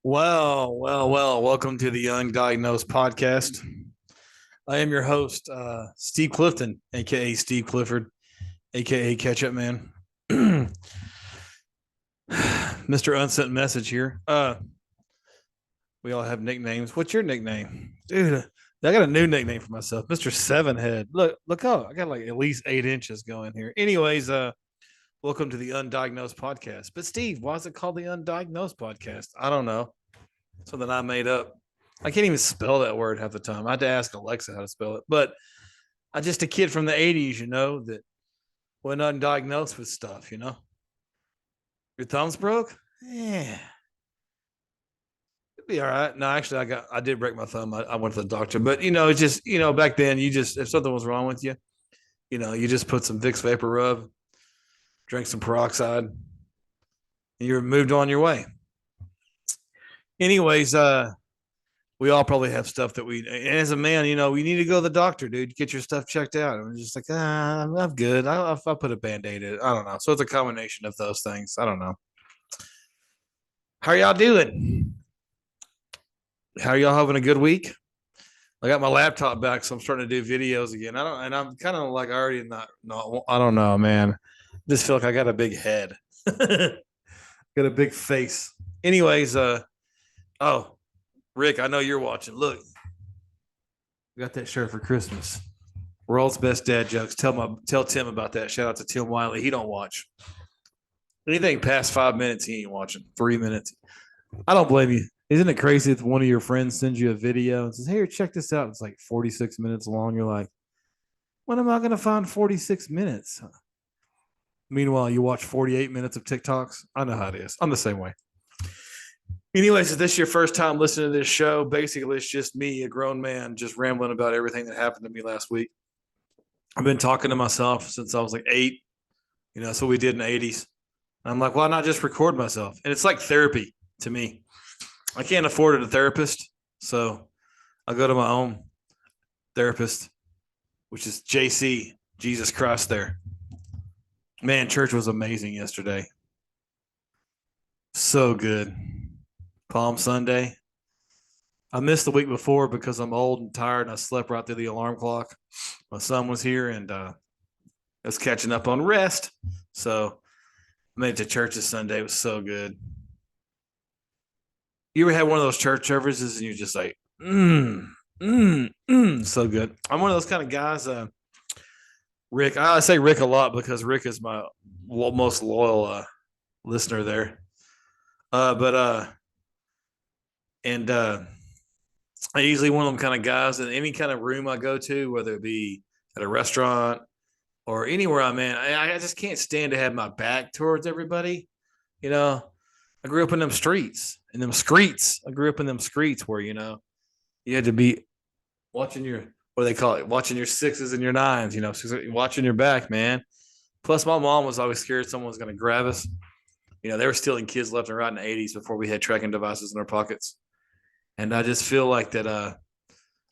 Well. Welcome to the Undiagnosed Podcast. I am your host, Steve Clifton, aka Steve Clifford, aka Ketchup Man. Mr. Unsent Message here. We all have nicknames. What's your nickname? Dude, I got a new nickname for myself, Mr. Seven Head. Look how I got like at least 8 inches going here. Anyways, welcome to the Undiagnosed Podcast. But Steve, why is it called the Undiagnosed Podcast? I don't know. Something I made up. I can't even spell that word half the time. I had to ask Alexa how to spell it. But I'm just a kid from the 80s, that went undiagnosed with stuff. Your thumb's broke? Yeah. It'd be all right. No, actually, I did break my thumb. I went to the doctor. But, it's just, back then, if something was wrong with you, you just put some Vicks Vapor Rub, drank some peroxide, and you're moved on your way. Anyways, we all probably have stuff that as a man, we need to go to the doctor, dude, get your stuff checked out. I'm just like, I'm good. I'll put a Band-Aid in it. I don't know. So it's a combination of those things. I don't know. How are y'all doing? How are y'all having a good week? I got my laptop back, so I'm starting to do videos again. I'm kind of like already not, no, I don't know, man. I just feel like I got a big head, got a big face. Anyways, oh, Rick, I know you're watching. Look, we got that shirt for Christmas. World's best dad jokes. Tell Tim about that. Shout out to Tim Wiley. He don't watch anything past 5 minutes. He ain't watching 3 minutes. I don't blame you. Isn't it crazy if one of your friends sends you a video and says, "Hey, check this out"? It's like 46 minutes long. You're like, when am I going to find 46 minutes? Meanwhile, you watch 48 minutes of TikToks. I know how it is. I'm the same way. Anyways, if this is your first time listening to this show, basically it's just me, a grown man, just rambling about everything that happened to me last week. I've been talking to myself since I was like 8. That's what we did in the 80s. I'm like, why not just record myself? And it's like therapy to me. I can't afford a therapist, so I go to my own therapist, which is JC, Jesus Christ there. Man, church was amazing yesterday. So good. Palm Sunday. I missed the week before because I'm old and tired and I slept right through the alarm clock. My son was here and I was catching up on rest. So I made it to church this Sunday. It was so good. You ever had one of those church services and you're just like, so good. I'm one of those kind of guys. Rick, I say Rick a lot because Rick is my most loyal listener there. I usually one of them kind of guys in any kind of room I go to, whether it be at a restaurant or anywhere I'm in, I just can't stand to have my back towards everybody. I grew up in them streets, I grew up in them streets where, you had to be watching what do they call it? Watching your sixes and your nines, watching your back, man. Plus, my mom was always scared someone was going to grab us. They were stealing kids left and right in the 80s before we had tracking devices in our pockets. And I just feel like that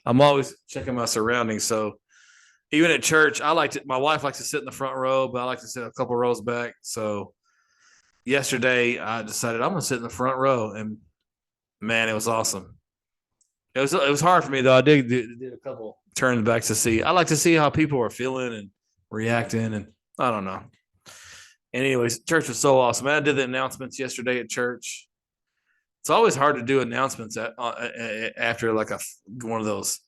I'm always checking my surroundings. So even at church, my wife likes to sit in the front row, but I like to sit a couple rows back. So yesterday I decided I'm going to sit in the front row, and man, it was awesome. It was hard for me though. I did a couple turns back to see. I like to see how people are feeling and reacting, and I don't know. And anyways, church was so awesome. I did the announcements yesterday at church. It's always hard to do announcements after like one of those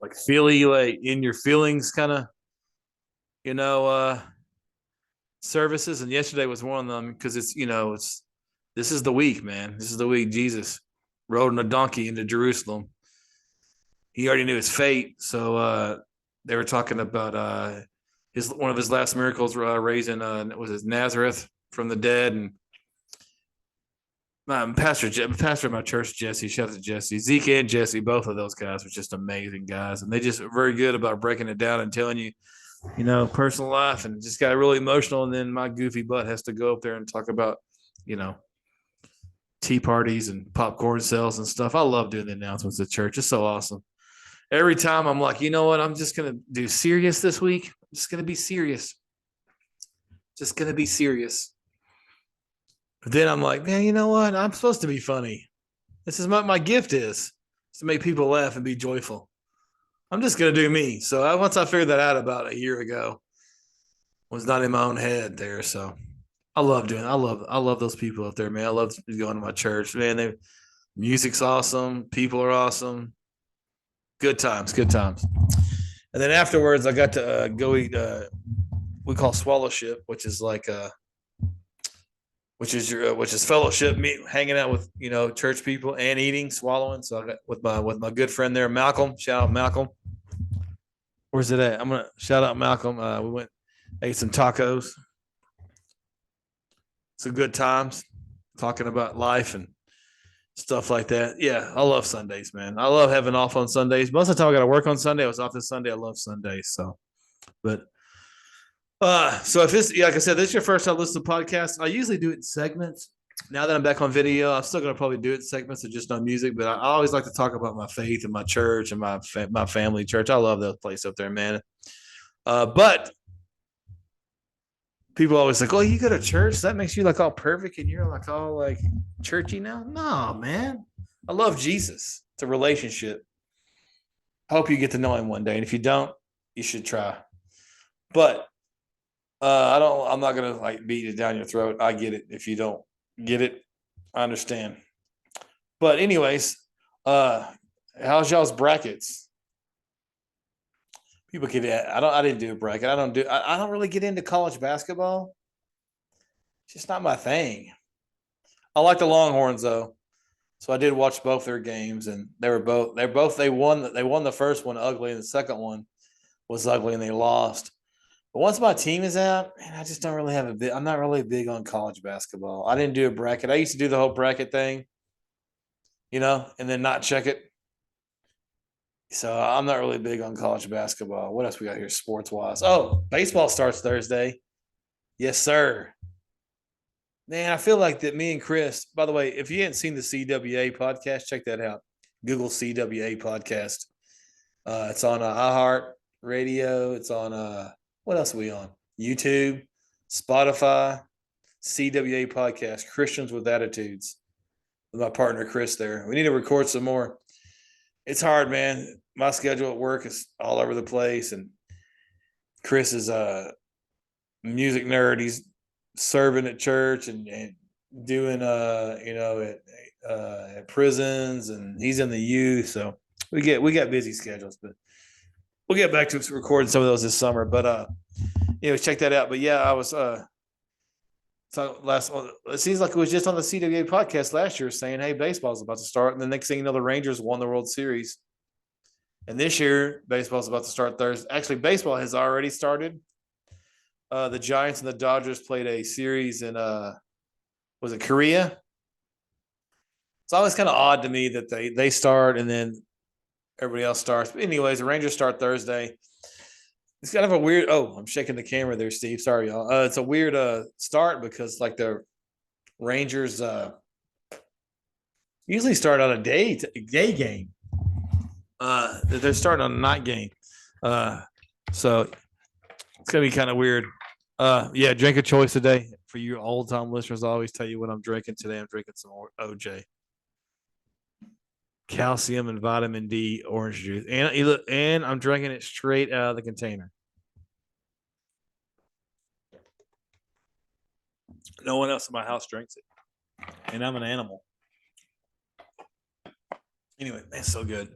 like feely, like in your feelings kind of, services. And yesterday was one of them because this is the week, man. This is the week Jesus rode on a donkey into Jerusalem. He already knew his fate. So they were talking about one of his last miracles, raising was his Nazareth from the dead. And pastor of my church, Jesse, shout out to Jesse, Zeke and Jesse, both of those guys were just amazing guys, and they just are very good about breaking it down and telling you, personal life, and just got really emotional. And then my goofy butt has to go up there and talk about, tea parties and popcorn sales and stuff. I love doing the announcements at church. It's so awesome. Every time I'm like, you know what? I'm just going to do serious this week. I'm just going to be serious. Just going to be serious. But then I'm like, man, you know what? I'm supposed to be funny. This is my gift is to make people laugh and be joyful. I'm just gonna do me. So once I figured that out about a year ago, was not in my own head there. So I love those people up there, man. I love going to my church, man. Music's awesome, people are awesome, good times, good times. And then afterwards, I got to go eat. We call swallowship, which is like which is fellowship, me hanging out with church people and eating, swallowing. So I got with my good friend there, Malcolm. Shout out Malcolm. Where's it at? I'm gonna shout out Malcolm. We went ate some tacos. Some good times talking about life and stuff like that. Yeah, I love Sundays, man. I love having off on Sundays. Most of the time I got to work on Sunday. I was off this Sunday. I love Sundays. So, but so if this, like I said, this is your first time listening to podcasts. I usually do it in segments. Now that I'm back on video, I'm still gonna probably do it in segments of just on music. But I always like to talk about my faith and my church and my family church. I love that place up there, man. But people always like, oh, you go to church? That makes you like all perfect and you're like all like churchy now? No, man. I love Jesus. It's a relationship. I hope you get to know him one day. And if you don't, you should try. But I'm not gonna like beat it down your throat. I get it. If you don't get it, I understand. But anyways, how's y'all's brackets? People get I didn't do a bracket. I don't really get into college basketball. It's just not my thing. I like the Longhorns though. So I did watch both their games and they won the first one ugly and the second one was ugly and they lost. But once my team is out, man, I just don't really have I'm not really big on college basketball. I didn't do a bracket. I used to do the whole bracket thing, and then not check it. So I'm not really big on college basketball. What else we got here sports wise? Oh, baseball starts Thursday. Yes, sir. Man, I feel like that me and Chris, by the way, if you hadn't seen the CWA podcast, check that out. Google CWA podcast. It's on iHeart Radio. It's on what else are we on? YouTube, Spotify, CWA podcast, Christians with Attitudes. With my partner Chris there. We need to record some more. It's hard, man. My schedule at work is all over the place, and Chris is a music nerd. He's serving at church and doing at prisons, and he's in the youth. So we got busy schedules, but we'll get back to recording some of those this summer. But check that out. But yeah, I was it seems like it was just on the CWA podcast last year saying, hey, baseball's about to start. And the next thing you know, the Rangers won the World Series. And this year, baseball's about to start Thursday. Actually, baseball has already started. The Giants and the Dodgers played a series in was it Korea? It's always kind of odd to me that they start and then everybody else starts. But anyways, the Rangers start Thursday. It's kind of a weird. Oh, I'm shaking the camera there, Steve. Sorry, y'all. It's a weird start because like the Rangers usually start on a day game. They're starting on a night game, so it's gonna be kind of weird. Yeah, drink a choice today for you old time listeners. I always tell you what I'm drinking today. I'm drinking some OJ, calcium and vitamin D orange juice, and I'm drinking it straight out of the container. No one else in my house drinks it, and I'm an animal. Anyway, man, so good.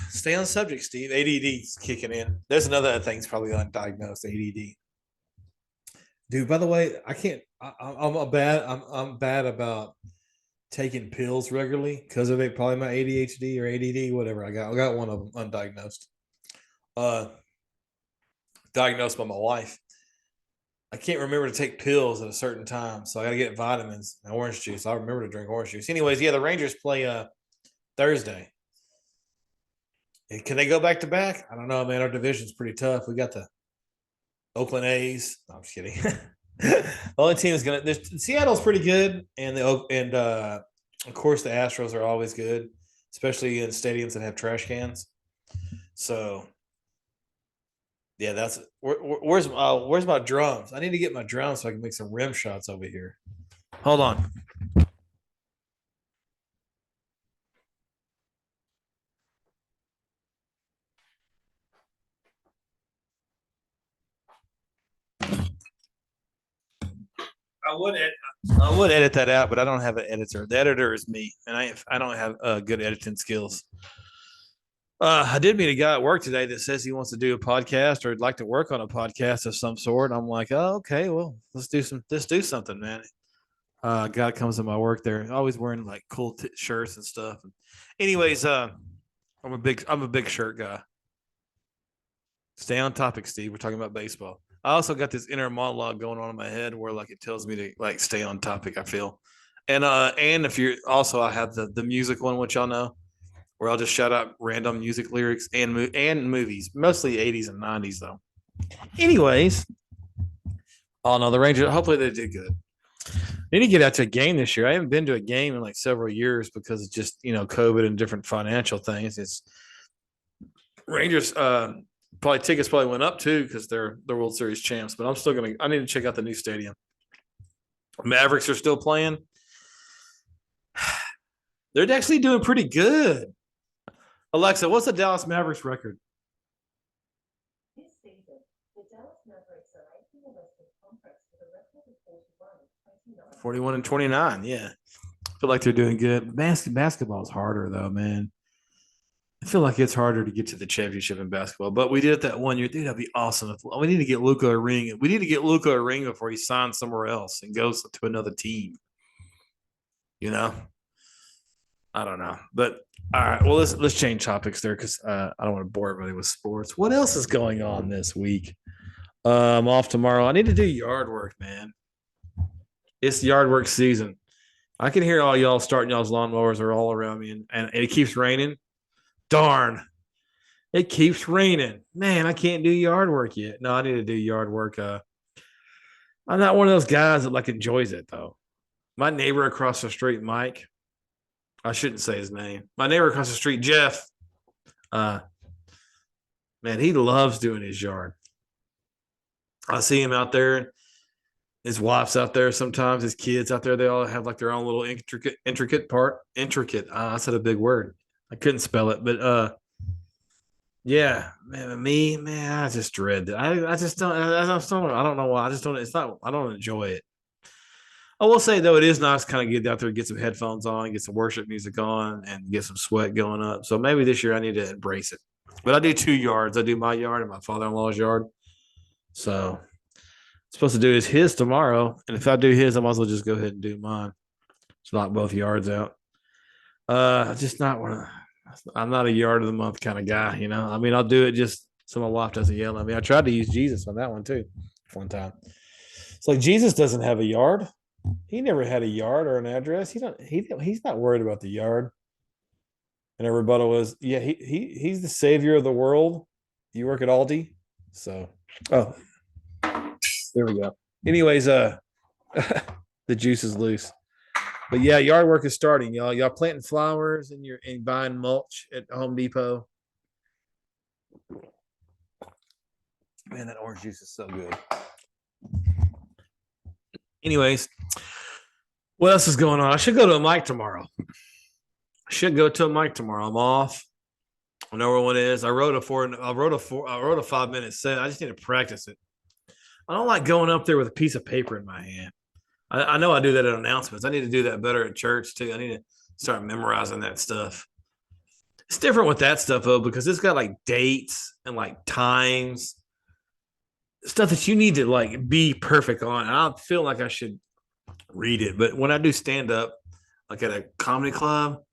Stay on subject, Steve. ADD's kicking in. There's another thing's probably undiagnosed ADD. Dude, by the way, I can't. I'm bad about taking pills regularly because of it. Probably my ADHD or ADD, whatever. I got one of them undiagnosed. Diagnosed by my wife. I can't remember to take pills at a certain time, so I got to get vitamins and orange juice. I remember to drink orange juice. Anyways, yeah, the Rangers play Thursday. Can they go back to back? I don't know, man. Our division's pretty tough. We got the Oakland A's. No, I'm just kidding. The only team is gonna. Seattle's pretty good, and of course the Astros are always good, especially in stadiums that have trash cans. So Yeah, where's my drums? I need to get my drums so I can make some rim shots over here. Hold on. I would edit, I would edit that out, but I don't have an editor. The editor is me, and I don't have good editing skills. I did meet a guy at work today that says he wants to do a podcast or would like to work on a podcast of some sort. I'm like, oh, okay, well, let's do something, man. Guy comes to my work there, always wearing like cool shirts and stuff. Anyways, I'm a big shirt guy. Stay on topic, Steve. We're talking about baseball. I also got this inner monologue going on in my head where like it tells me to like stay on topic. I feel, and if you're also I have the music one, which y'all know, where I'll just shout out random music lyrics and movies, mostly 80s and 90s though. Anyways, oh no, the Rangers. Hopefully they did good. Need to get out to a game this year. I haven't been to a game in like several years because it's just COVID and different financial things. It's Rangers. Probably tickets probably went up too because they're the World Series champs. But I'm still gonna. I need to check out the new stadium. Mavericks are still playing. They're actually doing pretty good. Alexa, what's the Dallas Mavericks record? This season, the Dallas Mavericks are 41 and 29. Yeah. I feel like they're doing good. Basketball is harder though, man. I feel like it's harder to get to the championship in basketball, but we did it that one year. Dude, that'd be awesome. We need to get Luka a ring. We need to get Luka a ring before he signs somewhere else and goes to another team. You know, I don't know, but all right. Well, let's change topics there because I don't want to bore everybody with sports. What else is going on this week? I'm off tomorrow. I need to do yard work, man. It's yard work season. I can hear all y'all starting y'all's lawnmowers are all around me, and it keeps raining. Darn. It keeps raining. Man, I can't do yard work yet. No, I need to do yard work. I'm not one of those guys that like enjoys it though. My neighbor across the street, Mike, I shouldn't say his name. My neighbor across the street, Jeff, uh, man, he loves doing his yard. I see him out there. His wife's out there sometimes. His kids out there. They all have like their own little intricate part. Intricate. I said a big word. I couldn't spell it, but yeah, man, I just dread that. I just don't. I don't know why. I just don't. It's not. I don't enjoy it. I will say though, it is nice to kind of get out there, get some headphones on, get some worship music on, and get some sweat going up. So maybe this year I need to embrace it. But I do 2 yards. I do my yard and my father-in-law's yard. So I'm supposed to do his tomorrow, and if I do his, I might as well just go ahead and do mine. Just knock both yards out. Just not one of. I'm not a yard of the month kind of guy, you know. I mean, I'll do it just so my wife doesn't yell at me. I tried to use Jesus on that one too, one time. It's like Jesus doesn't have a yard. He never had a yard or an address. He's not worried about the yard. And her rebuttal was, yeah, he's the savior of the world. You work at Aldi, so oh, there we go. Anyways, the juice is loose. But yeah, yard work is starting, y'all. Y'all planting flowers and you're buying mulch at Home Depot. Man, that orange juice is so good. Anyways, what else is going on? I should go to a mic tomorrow. I'm off. I know where one is. I wrote a 5-minute set. I just need to practice it. I don't like going up there with a piece of paper in my hand. I know I do that at announcements. I need to do that better at church too. I need to start memorizing that stuff. It's different with that stuff though, because it's got like dates and like times, stuff that you need to like be perfect on. And I feel like I should read it. But when I do stand up, like at a comedy club,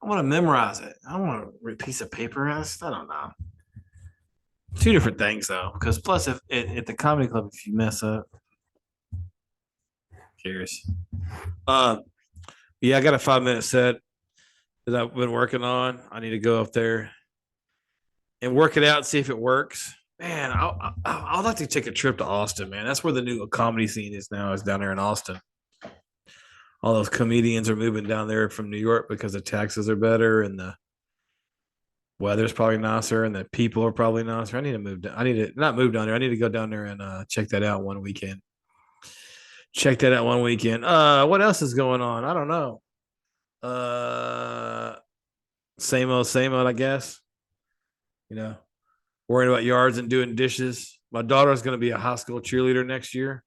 I want to memorize it. I don't want to read a piece of paper. I don't know. Two different things though, because plus if at the comedy club, if you mess up, cares. Yeah, I got a 5-minute set that I've been working on. I need to go up there and work it out and see if it works. Man, I'd like to take a trip to Austin, man. That's where the new comedy scene is now, is down there in Austin. All those comedians are moving down there from New York because the taxes are better and weather's probably nicer and the people are probably nicer. I need to move down. I need to not move down there. I need to go down there and check that out one weekend. Check that out one weekend. What else is going on? I don't know. Uh same old, I guess. You know, worrying about yards and doing dishes. My daughter's gonna be a high school cheerleader next year.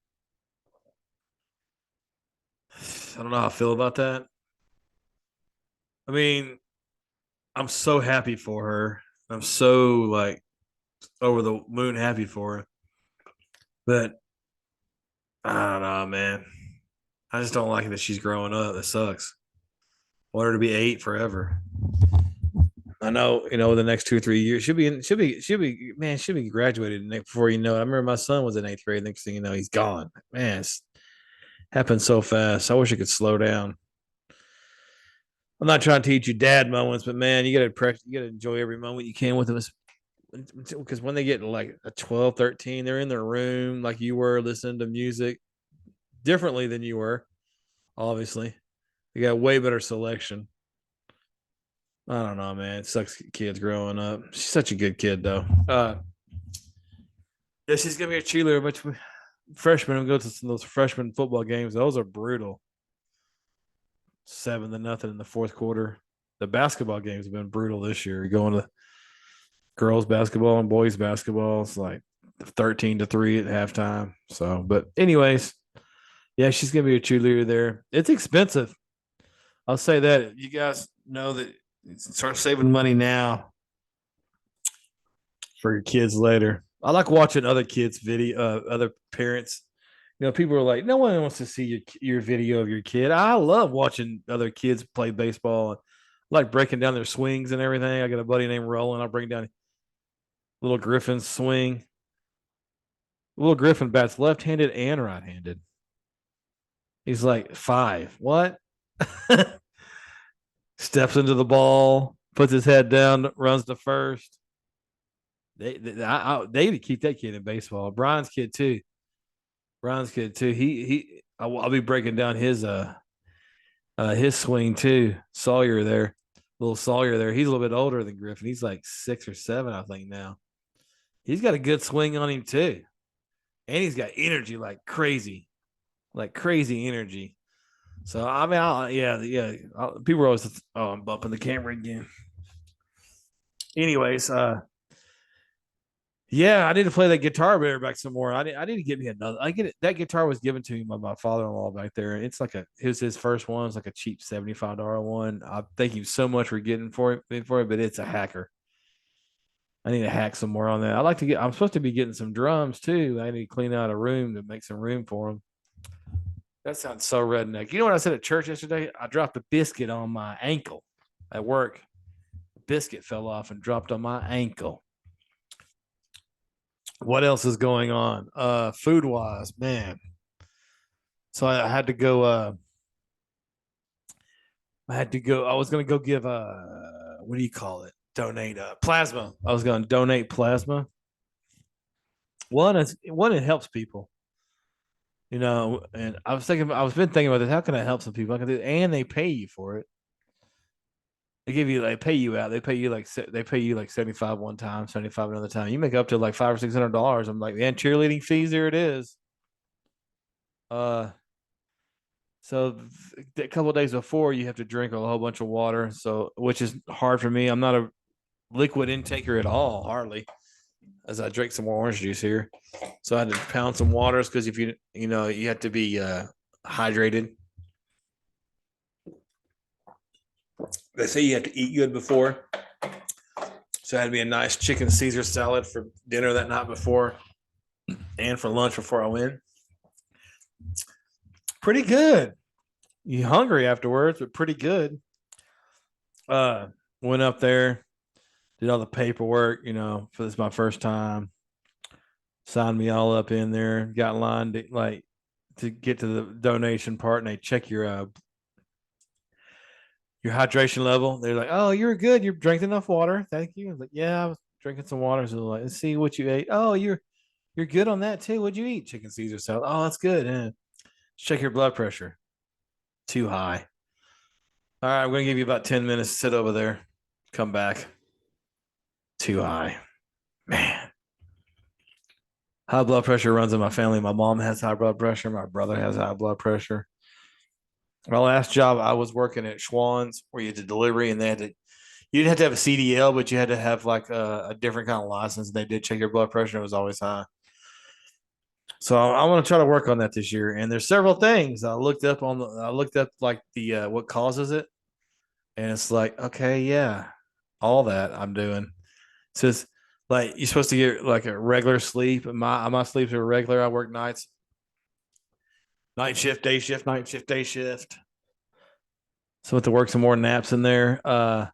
I don't know how I feel about that. I mean, I'm so happy for her. I'm so like over the moon happy for her. But I don't know, man. I just don't like it that she's growing up. That sucks. I want her to be 8 forever. I know, the next 2 or 3 years she'll be graduated before you know it. I remember my son was in 8th grade. Next thing you know, he's gone. Man, it's happened so fast. I wish it could slow down. I'm not trying to teach you dad moments, but man, you gotta enjoy every moment you can with them. Because when they get like a 12, 13, they're in their room like you were listening to music differently than you were, obviously. They got way better selection. I don't know, man. It sucks kids growing up. She's such a good kid, though. Yeah, she's gonna be a cheerleader, but freshmen will go to some of those freshman football games. Those are brutal. 7-0 in the fourth quarter. The basketball games have been brutal this year. Going to girls basketball and boys basketball, it's like 13-3 at halftime. So, but anyways, yeah, she's gonna be a cheerleader there. It's expensive. I'll say that. You guys know that. Start saving money now for your kids later. I like watching other kids' video, other parents. People are like, no one wants to see your video of your kid. I love watching other kids play baseball. I like breaking down their swings and everything. I got a buddy named Roland. I'll bring down little Griffin's swing. Little Griffin bats left-handed and right-handed. He's like 5. What? Steps into the ball, puts his head down, runs to first. They need to keep that kid in baseball. Brian's kid too. I'll be breaking down his swing too. Little Sawyer there. He's a little bit older than Griffin. He's like 6 or 7, I think now. He's got a good swing on him too, and he's got energy like crazy energy. So I mean, people are always, I'm bumping the camera again. Anyways, yeah, I need to play that guitar better back some more. I need to get me another. I get it. That guitar was given to me by my father-in-law back there. It's like it was his first one. It's like a cheap $75 one. I thank you so much for getting for it, but it's a hacker. I need to hack some more on that. I'm supposed to be getting some drums too. I need to clean out a room to make some room for them. That sounds so redneck. You know what I said at church yesterday? I dropped a biscuit on my ankle at work. The biscuit fell off and dropped on my ankle. What else is going on? Food wise, man. So I had to go. I was gonna go give what do you call it? Donate plasma. I was gonna donate plasma. One, it helps people. And I was been thinking about this. How can I help some people? I can do, and they pay you for it. They pay you out. They pay you like 75 one time, 75 another time. You make up to like $500 or $600. I'm like, man, cheerleading fees. There it is. So a couple of days before, you have to drink a whole bunch of water. So, which is hard for me. I'm not a liquid intaker at all, hardly. As I drink some more orange juice here, so I had to pound some waters because if you have to be hydrated. They say you have to eat good before. So it had to be a nice chicken Caesar salad for dinner that night before and for lunch before I went. Pretty good. You hungry afterwards, but pretty good. Went up there, did all the paperwork, for this my first time. Signed me all up in there, got in line to get to the donation part, and they check your hydration level. They're like, "Oh, you're good. You're drinking enough water. Thank you." I was like, "Yeah, I was drinking some water." So like, let's see what you ate. Oh, you're good on that too. What'd you eat? Chicken Caesar salad. Oh, that's good. And check your blood pressure. Too high. All right, I'm gonna give you about 10 minutes to sit over there. Come back. Too high. Man. High blood pressure runs in my family. My mom has high blood pressure. My brother has high blood pressure. My last job, I was working at Schwann's where you had to delivery and you didn't have to have a CDL, but you had to have like a different kind of license. They did check your blood pressure. It was always high. So I want to try to work on that this year. And there's several things I looked up like the what causes it, and it's like okay, yeah, all that I'm doing. It says like you're supposed to get like a regular sleep. My sleeps are regular. I work nights, night shift, day shift, night shift, day shift. So I have to work some more naps in there. I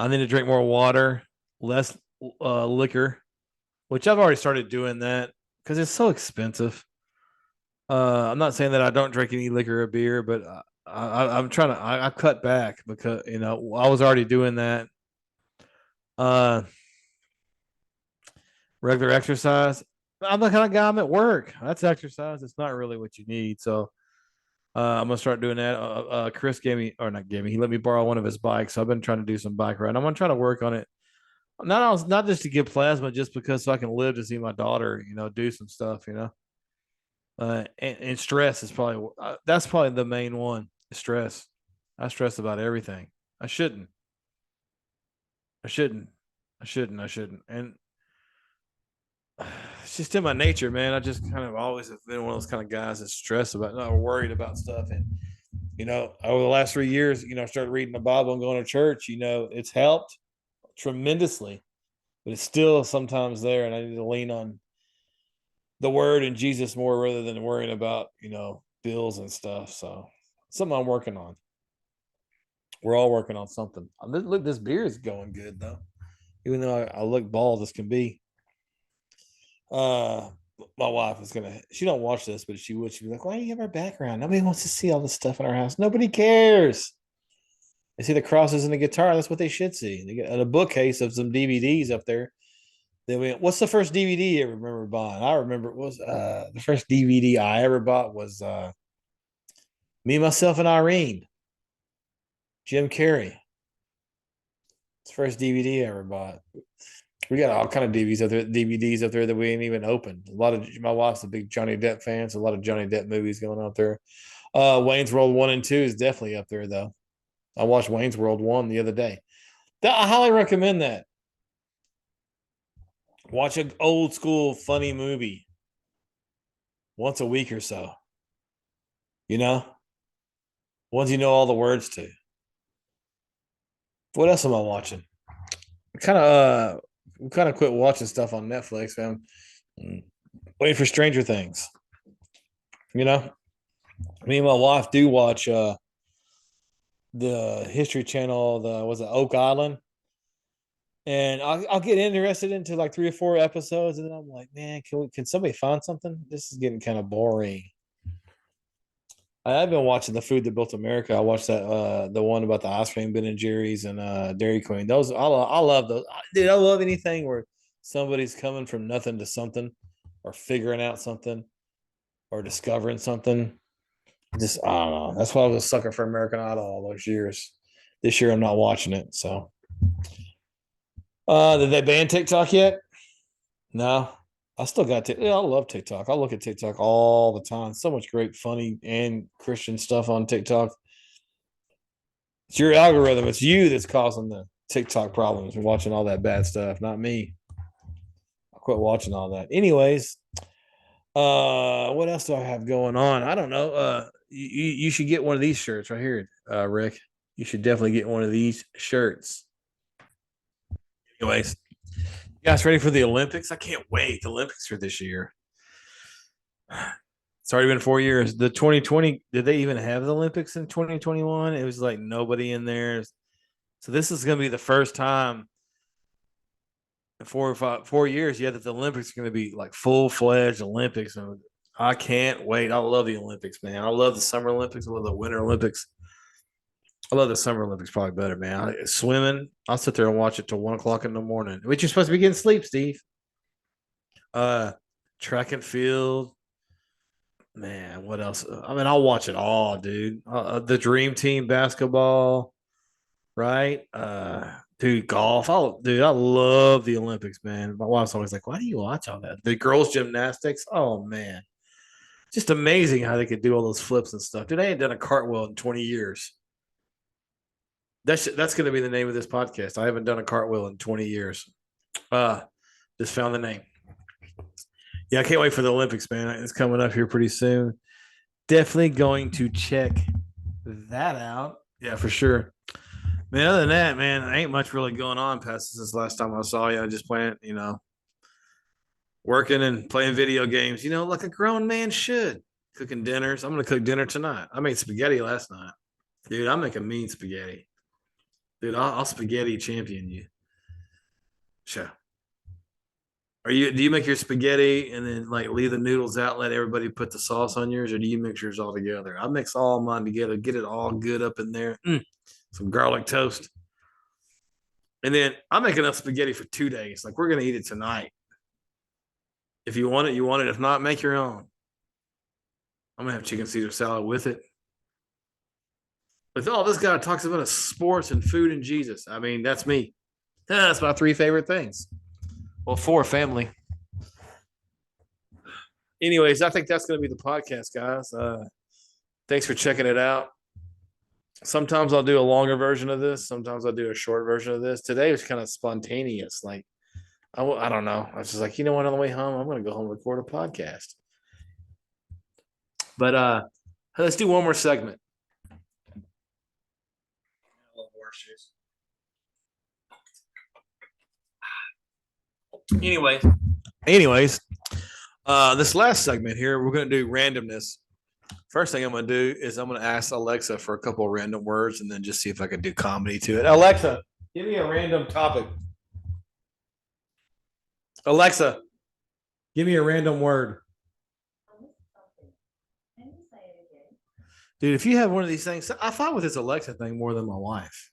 need to drink more water, less liquor, which I've already started doing that because it's so expensive. I'm not saying that I don't drink any liquor or beer, but I'm trying to. I cut back because I was already doing that. Uh, Regular exercise. I'm the kind of guy. I'm at work. That's exercise. It's not really what you need. So I'm gonna start doing that. Chris gave me, or not gave me. He let me borrow one of his bikes. So I've been trying to do some bike riding. I'm gonna try to work on it. Not just to get plasma, just because so I can live to see my daughter. Do some stuff. And stress is probably that's probably the main one. Stress. I stress about everything. I shouldn't. I shouldn't. I shouldn't. I shouldn't. And it's just in my nature, man. I just kind of always have been one of those kind of guys that stress about, not worried about stuff. And over the last 3 years, I started reading the Bible and going to church. It's helped tremendously, but it's still sometimes there, and I need to lean on the Word and Jesus more rather than worrying about bills and stuff. So something I'm working on. We're all working on something. Look, this beer is going good though, even though I look bald as can be. My wife is she don't watch this, but she'd be like, why do you have our background? Nobody wants to see all this stuff in our house. Nobody cares. They see the crosses and the guitar. That's what they should see. They get a bookcase of some DVDs up there. They went, what's the first DVD you ever remember buying? I remember it was the first DVD I ever bought was Me, Myself, and Irene. Jim Carrey. It's the first DVD I ever bought. We got all kind of DVDs up there that we ain't even opened. A lot of my wife's a big Johnny Depp fan, so a lot of Johnny Depp movies going out there. Wayne's World 1 and 2 is definitely up there though. I watched Wayne's World 1 the other day. I highly recommend that. Watch an old school funny movie once a week or so. Ones you know all the words to. What else am I watching? Kind of quit watching stuff on Netflix, man. Waiting for Stranger Things. Me and my wife do watch the History Channel. Was it Oak Island? And I'll get interested into like 3 or 4 episodes, and then I'm like, man, can somebody find something? This is getting kind of boring. I've been watching The Food That Built America. I watched that the one about the ice cream Ben and Jerry's and Dairy Queen. Those I love those. Dude, I love anything where somebody's coming from nothing to something, or figuring out something, or discovering something. Just I don't know. That's why I was a sucker for American Idol all those years. This year I'm not watching it. So did they ban TikTok yet? No. I still got I love TikTok. I look at TikTok all the time. So much great, funny, and Christian stuff on TikTok. It's your algorithm. It's you that's causing the TikTok problems. We're watching all that bad stuff, not me. I quit watching all that. Anyways, what else do I have going on? I don't know. You should get one of these shirts right here, Rick. You should definitely get one of these shirts. Anyways, you guys ready for the Olympics? I can't wait. The Olympics are this year. It's already been 4 years. The 2020, did they even have the Olympics in 2021? It was like nobody in there. So this is going to be the first time in 4 years, that the Olympics are going to be like full-fledged Olympics. And I can't wait. I love the Olympics, man. I love the Summer Olympics. I love the Winter Olympics. I love the Summer Olympics probably better, man. Swimming, I'll sit there and watch it till 1 o'clock in the morning. Which you're supposed to be getting sleep, Steve. Track and field. Man, what else? I mean, I'll watch it all, dude. The Dream Team basketball, right? Dude, golf. I love the Olympics, man. My wife's always like, why do you watch all that? The girls' gymnastics. Oh, man. Just amazing how they could do all those flips and stuff. Dude, I ain't done a cartwheel in 20 years. That's going to be the name of this podcast. I haven't done a cartwheel in 20 years. Just found the name. Yeah, I can't wait for the Olympics, man. It's coming up here pretty soon. Definitely going to check that out. Yeah, for sure. Man, other than that, man, there ain't much really going on past this last time I saw you. I just playing, working and playing video games, like a grown man should. Cooking dinners. I'm going to cook dinner tonight. I made spaghetti last night. Dude, I make a mean spaghetti. Dude, I'll spaghetti champion you. Sure. Do you make your spaghetti and then like leave the noodles out, let everybody put the sauce on yours, or do you mix yours all together? I mix all mine together, get it all good up in there. Some garlic toast. And then I make enough spaghetti for 2 days. Like we're gonna eat it tonight. If you want it, you want it. If not, make your own. I'm gonna have chicken Caesar salad with it. But this guy talks about sports and food and Jesus. I mean, that's me. That's my 3 favorite things. Well, 4 family. Anyways, I think that's going to be the podcast, guys. Thanks for checking it out. Sometimes I'll do a longer version of this. Sometimes I'll do a short version of this. Today was kind of spontaneous. Like, I don't know. I was just like, you know what? On the way home, I'm going to go home and record a podcast. But let's do one more segment. Anyways, this last segment here, we're going to do randomness. First thing I'm going to do is I'm going to ask Alexa for a couple of random words and then just see if I can do comedy to it. Alexa, give me a random topic. Alexa, give me a random word. Dude, if you have one of these things, I fight with this Alexa thing more than my wife.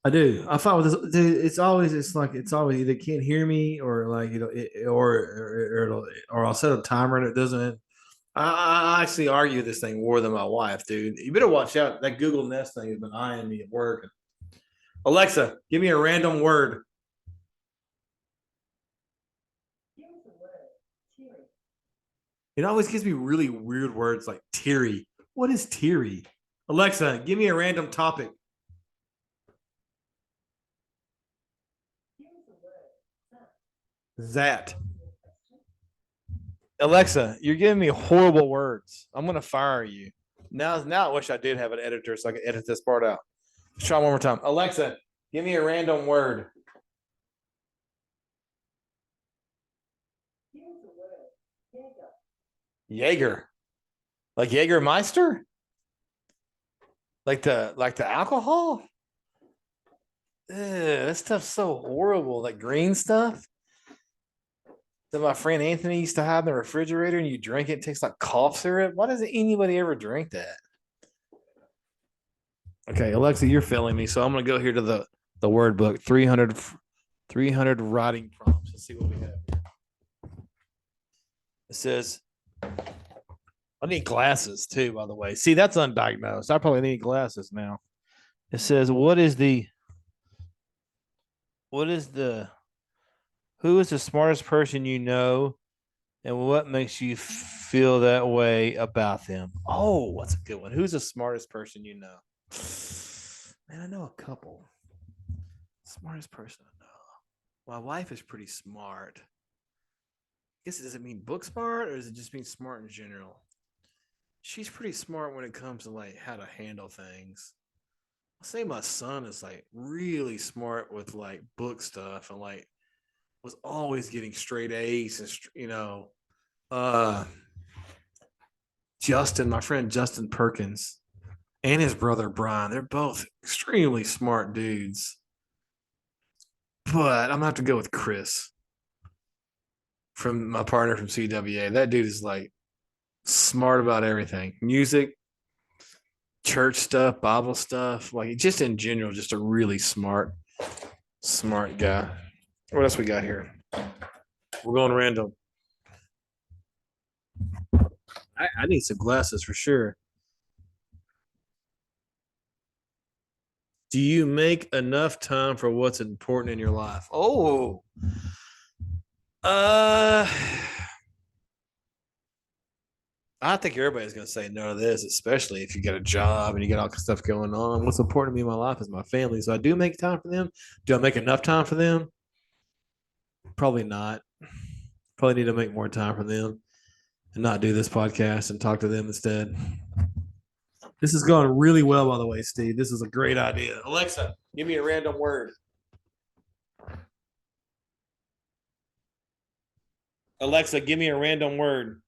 I do. I fight with this. Dude, it's always either can't hear me or like or I'll set a timer and it doesn't. I actually argue this thing more than my wife, dude. You better watch out. That Google Nest thing has been eyeing me at work. Alexa, give me a random word. It always gives me really weird words like teary. What is teary? Alexa, give me a random topic. That. Alexa, you're giving me horrible words. I'm gonna fire you. Now I wish I did have an editor so I could edit this part out. Let's try one more time. Alexa, give me a random word. Jaeger. Like Jägermeister? Like the alcohol? That stuff's so horrible. That green stuff that my friend Anthony used to have in the refrigerator and you drink it, it tastes like cough syrup. Why doesn't anybody ever drink that? Okay, Alexa, you're failing me. So I'm going to go here to the word book, 300 writing prompts. Let's see what we have. It says, I need glasses too, by the way. See, that's undiagnosed. I probably need glasses now. It says, who is the smartest person you know, and what makes you feel that way about them? Oh, what's a good one? Who's the smartest person you know? Man, I know a couple. Smartest person I know. My wife is pretty smart. I guess does it mean book smart or does it just mean smart in general? She's pretty smart when it comes to like how to handle things. I'll say my son is like really smart with like book stuff and like was always getting straight A's and Justin, my friend Justin Perkins and his brother Brian, they're both extremely smart dudes. But I'm gonna have to go with Chris from my partner from CWA. That dude is like smart about everything. Music, church stuff, Bible stuff, like just in general, just a really smart guy. What else we got here? We're going random. I need some glasses for sure. Do you make enough time for what's important in your life? Oh, uh, I think everybody's going to say no to this, especially if you got a job and you got all this stuff going on. What's important to me in my life is my family. So I do make time for them. Do I make enough time for them? Probably not. Probably need to make more time for them and not do this podcast and talk to them instead. This is going really well, by the way, Steve. This is a great idea. Alexa, give me a random word. Alexa, give me a random word.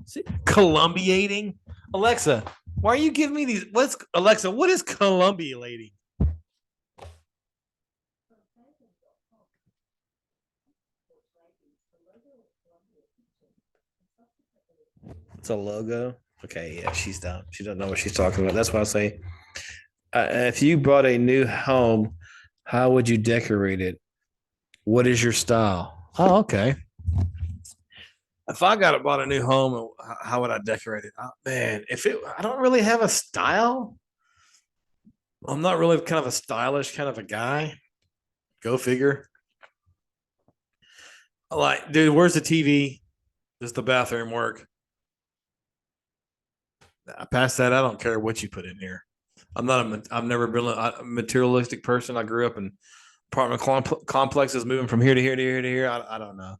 See, columbiating? Alexa, why are you giving me these? Alexa, what is columbiating? It's a logo. Okay, yeah, she's dumb. She doesn't know what she's talking about. That's why I say, if you bought a new home, how would you decorate it? What is your style? Oh, okay. If I bought a new home, how would I decorate it? Oh, man, I don't really have a style. I'm not really kind of a stylish kind of a guy. Go figure. Like, dude, where's the TV? Does the bathroom work? Past that, I don't care what you put in here. I've never been a materialistic person. I grew up in apartment complexes, moving from here to here to here to here. I don't know.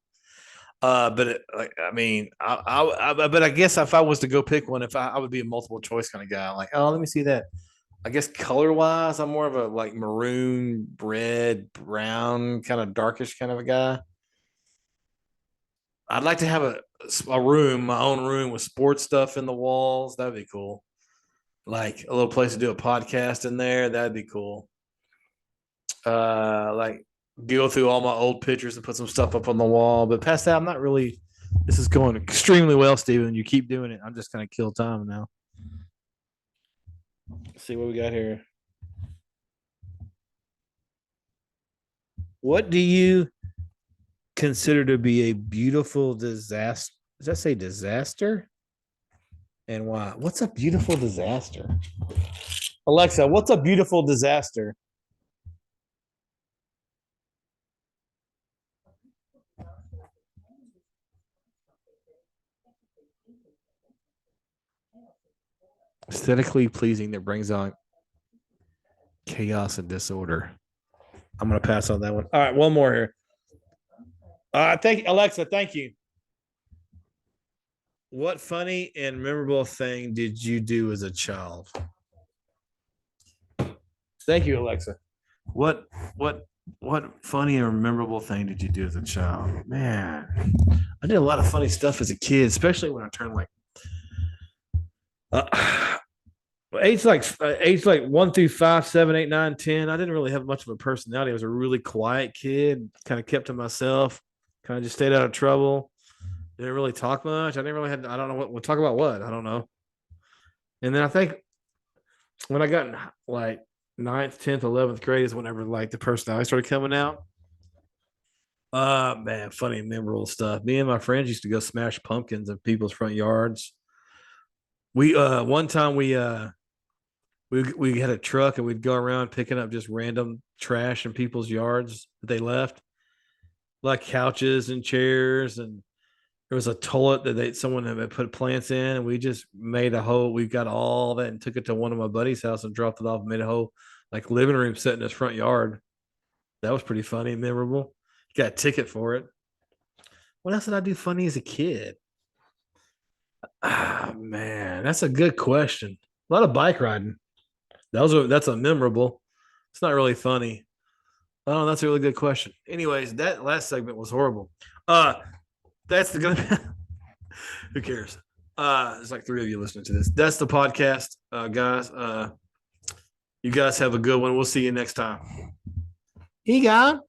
But but I guess if I was to go pick one, if I would be a multiple choice kind of guy. Like, oh, let me see that. I guess color wise, I'm more of a like maroon, red, brown, kind of darkish kind of a guy. I'd like to have a room, my own room with sports stuff in the walls. That'd be cool. Like a little place to do a podcast in there. That'd be cool. Like go through all my old pictures and put some stuff up on the wall. But past that, I'm not really. This is going extremely well, Steven. You keep doing it. I'm just gonna kill time now. Let's see what we got here. What do you consider to be a beautiful disaster? Does that say disaster? And why? What's a beautiful disaster? Alexa, what's a beautiful disaster? Aesthetically pleasing that brings on chaos and disorder. I'm going to pass on that one. All right, one more here. Thank you, Alexa. Thank you. What funny and memorable thing did you do as a child? Thank you, Alexa. What what what funny or memorable thing did you do as a child? Man, I did a lot of funny stuff as a kid, especially when I turned like uh, age like 1 through 5, 7, 8, 9, 10. I didn't really have much of a personality. I was a really quiet kid, kind of kept to myself, kind of just stayed out of trouble. Didn't really talk much. I didn't really have. I don't know what we'll talk about. What I don't know. And then I think when I got in like ninth, 10th, 11th grade is whenever like the personality started coming out. Man, funny and memorable stuff. Me and my friends used to go smash pumpkins in people's front yards. We one time we had a truck and we'd go around picking up just random trash in people's yards that they left, like couches and chairs, and there was a toilet that someone had put plants in, and we just made a whole. We got all that and took it to one of my buddy's house and dropped it off and made a whole like living room set in his front yard. That was pretty funny and memorable. Got a ticket for it. What else did I do funny as a kid? Ah, man, that's a good question. A lot of bike riding. That's a memorable. It's not really funny. Oh, that's a really good question. Anyways, that last segment was horrible. That's the gonna. Who cares? There's like 3 of you listening to this. That's the podcast, guys. You guys have a good one. We'll see you next time. He gone.